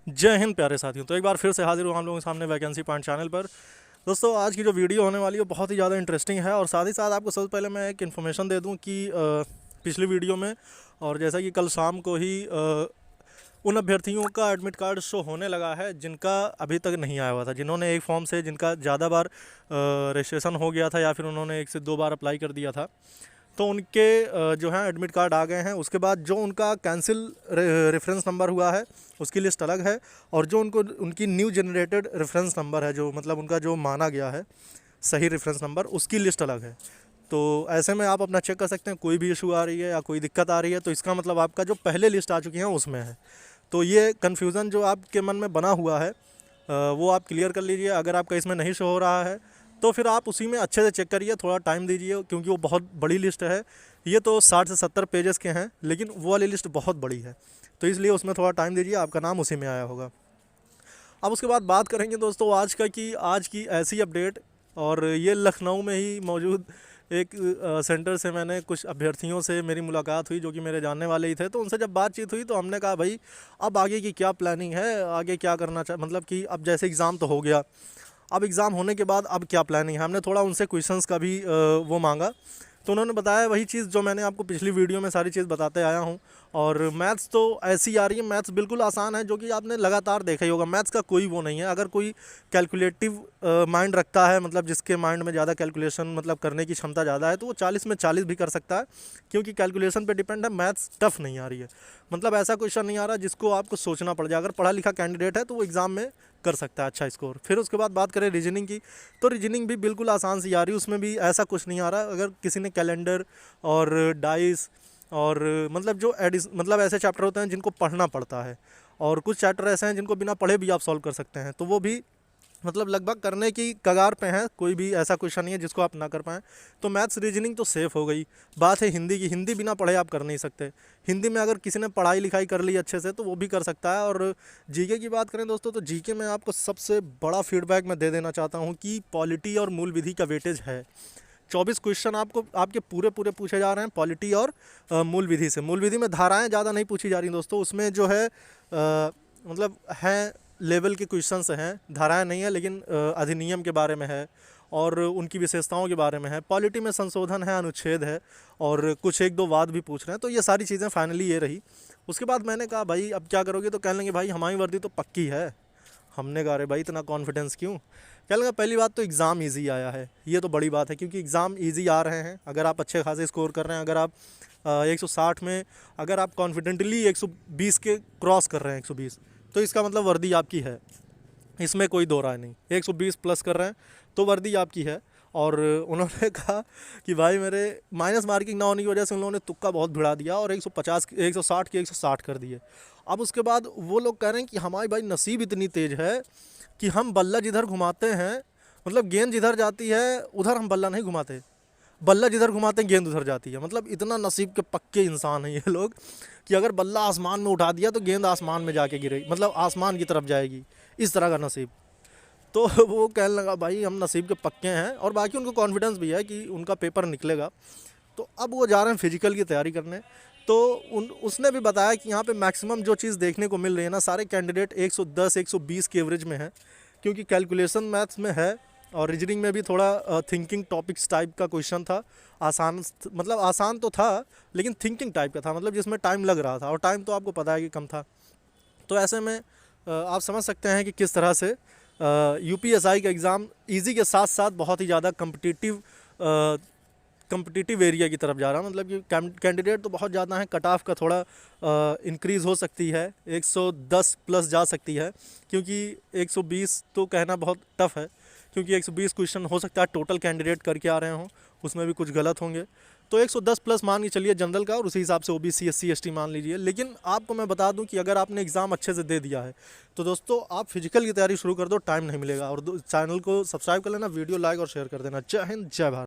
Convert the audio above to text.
जय हिंद प्यारे साथियों। तो एक बार फिर से हाजिर हूँ हम लोगों के सामने वैकेंसी पॉइंट चैनल पर। दोस्तों आज की जो वीडियो होने वाली है वो बहुत ही ज़्यादा इंटरेस्टिंग है और साथ ही साथ आपको सबसे पहले मैं एक इन्फॉर्मेशन दे दूँ कि पिछली वीडियो में और जैसा कि कल शाम को ही उन अभ्यर्थियों का एडमिट कार्ड शो होने लगा है जिनका अभी तक नहीं आया हुआ था, जिन्होंने एक फॉर्म से जिनका ज़्यादा बार रजिस्ट्रेशन हो गया था या फिर उन्होंने 1 से 2 बार अप्लाई कर दिया था, तो उनके जो है एडमिट कार्ड आ गए हैं। उसके बाद जो उनका कैंसिल रेफरेंस नंबर हुआ है उसकी लिस्ट अलग है, और जो उनको उनकी न्यू जनरेटेड रेफरेंस नंबर है, जो मतलब उनका जो माना गया है सही रेफरेंस नंबर, उसकी लिस्ट अलग है। तो ऐसे में आप अपना चेक कर सकते हैं, कोई भी इशू आ रही है या कोई दिक्कत आ रही है तो इसका मतलब आपका जो पहले लिस्ट आ चुकी है उसमें है। तो ये कन्फ्यूज़न जो आपके मन में बना हुआ है वो आप क्लियर कर लीजिए। अगर आपका इसमें नहीं शो हो रहा है तो फिर आप उसी में अच्छे से चेक करिए, थोड़ा टाइम दीजिए, क्योंकि वो बहुत बड़ी लिस्ट है। ये तो 60 से 70 पेजेस के हैं, लेकिन वो वाली लिस्ट बहुत बड़ी है, तो इसलिए उसमें थोड़ा टाइम दीजिए, आपका नाम उसी में आया होगा। अब उसके बाद बात करेंगे दोस्तों आज का, कि आज की ऐसी अपडेट, और ये लखनऊ में ही मौजूद एक सेंटर से मैंने कुछ अभ्यर्थियों से मेरी मुलाकात हुई जो कि मेरे जानने वाले ही थे। तो उनसे जब बातचीत हुई तो हमने कहा भाई अब आगे की क्या प्लानिंग है, आगे क्या करना मतलब कि अब जैसे एग्ज़ाम तो हो गया, अब एग्ज़ाम होने के बाद अब क्या प्लानिंग है। हमने थोड़ा उनसे क्वेश्चंस का भी वो मांगा, तो उन्होंने बताया वही चीज़ जो मैंने आपको पिछली वीडियो में सारी चीज़ बताते आया हूँ। और मैथ्स तो ऐसी आ रही है, मैथ्स बिल्कुल आसान है, जो कि आपने लगातार देखा ही होगा। मैथ्स का कोई वो नहीं है। अगर कोई कैलकुलेटिव माइंड रखता है, मतलब जिसके माइंड में ज़्यादा कैलकुलेशन मतलब करने की क्षमता ज़्यादा है, तो वो 40 में 40 भी कर सकता है, क्योंकि कैलकुलेशन पे डिपेंड है। मैथ्स टफ नहीं आ रही है, मतलब ऐसा क्वेश्चन नहीं आ रहा जिसको आपको सोचना पड़ जाए। अगर पढ़ा लिखा कैंडिडेट है तो वो एग्ज़ाम में कर सकता है अच्छा स्कोर। फिर उसके बाद बात करें रीजनिंग की, तो रीजनिंग भी बिल्कुल आसान सी आ रही है, उसमें भी ऐसा कुछ नहीं आ रहा। अगर किसी ने कैलेंडर और डाइस और मतलब जो मतलब ऐसे चैप्टर होते हैं जिनको पढ़ना पड़ता है, और कुछ चैप्टर ऐसे हैं जिनको बिना पढ़े भी आप सॉल्व कर सकते हैं, तो वो भी मतलब लगभग करने की कगार पे हैं। कोई भी ऐसा क्वेश्चन नहीं है जिसको आप ना कर पाएँ। तो मैथ्स रीजनिंग तो सेफ़ हो गई। बात है हिंदी की, हिंदी बिना पढ़े आप कर नहीं सकते। हिंदी में अगर किसी ने पढ़ाई लिखाई कर ली अच्छे से तो वो भी कर सकता है। और जीके की बात करें दोस्तों, तो जीके में आपको सबसे बड़ा फीडबैक मैं दे देना चाहता हूँ कि पॉलिटी और मूल विधि का वेटेज है। 24 क्वेश्चन आपको आपके पूरे पूरे पूछे जा रहे हैं पॉलिटी और मूल विधि से। मूल विधि में धाराएं ज़्यादा नहीं पूछी जा रही दोस्तों, उसमें जो है मतलब हैं लेवल के क्वेश्चंस हैं, धाराएं नहीं है, लेकिन अधिनियम के बारे में है और उनकी विशेषताओं के बारे में है। पॉलिटी में संशोधन है, अनुच्छेद है, और कुछ एक दो वाद भी पूछ रहे हैं। तो ये सारी चीज़ें फाइनली ये रही। उसके बाद मैंने कहा भाई अब क्या करोगे, तो कहने लगे भाई हमारी वर्दी तो पक्की है। हमने कहा अरे भाई इतना कॉन्फिडेंस क्यों। क्या लगा, पहली बात तो एग्ज़ाम इजी आया है, ये तो बड़ी बात है, क्योंकि एग्ज़ाम इजी आ रहे हैं। अगर आप अच्छे खासे स्कोर कर रहे हैं, अगर आप 160 में अगर आप कॉन्फिडेंटली 120 के क्रॉस कर रहे हैं, 120, तो इसका मतलब वर्दी आपकी है, इसमें कोई दो राय नहीं। 120 प्लस कर रहे हैं तो वर्दी आपकी है। और उन्होंने कहा कि भाई मेरे माइनस मार्किंग ना होने की वजह से उन लोगों ने तुक्का बहुत भिड़ा दिया और 150 160 की 160 कर दिए। अब उसके बाद वो लोग कह रहे हैं कि हमारी भाई नसीब इतनी तेज़ है कि हम बल्ला जिधर घुमाते हैं, मतलब गेंद जिधर जाती है उधर हम बल्ला नहीं घुमाते, बल्ला जिधर घुमाते हैं गेंद उधर जाती है। मतलब इतना नसीब के पक्के इंसान हैं ये लोग कि अगर बल्ला आसमान में उठा दिया तो गेंद आसमान में जाके गिरेगी, मतलब आसमान की तरफ जाएगी, इस तरह का नसीब। तो वो कहने लगा भाई हम नसीब के पक्के हैं, और बाकी उनको कॉन्फिडेंस भी है कि उनका पेपर निकलेगा। तो अब वो जा रहे हैं फिजिकल की तैयारी करने। तो उसने भी बताया कि यहाँ पे मैक्सिमम जो चीज़ देखने को मिल रही है ना, सारे कैंडिडेट 110 120 के एवरेज में है, क्योंकि कैलकुलेशन मैथ्स में है और रीजनिंग में भी थोड़ा थिंकिंग टॉपिक्स टाइप का क्वेश्चन था। आसान, मतलब आसान तो था लेकिन थिंकिंग टाइप का था, मतलब जिसमें टाइम लग रहा था, और टाइम तो आपको पता है कि कम था। तो ऐसे में आप समझ सकते हैं कि किस तरह से यूपीएसआई का एग्ज़ाम इजी के साथ साथ बहुत ही ज़्यादा कम्पिटिटिव एरिया की तरफ जा रहा है। मतलब कि कैंडिडेट तो बहुत ज़्यादा है, कट ऑफ का थोड़ा इंक्रीज़ हो सकती है, 110 प्लस जा सकती है, क्योंकि 120 तो कहना बहुत टफ है, क्योंकि 120 क्वेश्चन हो सकता है टोटल कैंडिडेट करके आ रहे हों, उसमें भी कुछ गलत होंगे। तो 110 प्लस मान के चलिए जनरल का, और उसी हिसाब से ओबीसी एससी एसटी मान लीजिए। लेकिन आपको मैं बता दूं कि अगर आपने एग्ज़ाम अच्छे से दे दिया है तो दोस्तों आप फिजिकल की तैयारी शुरू कर दो, टाइम नहीं मिलेगा। और चैनल को सब्सक्राइब कर लेना, वीडियो लाइक और शेयर कर देना। जय हिंद, जय भारत।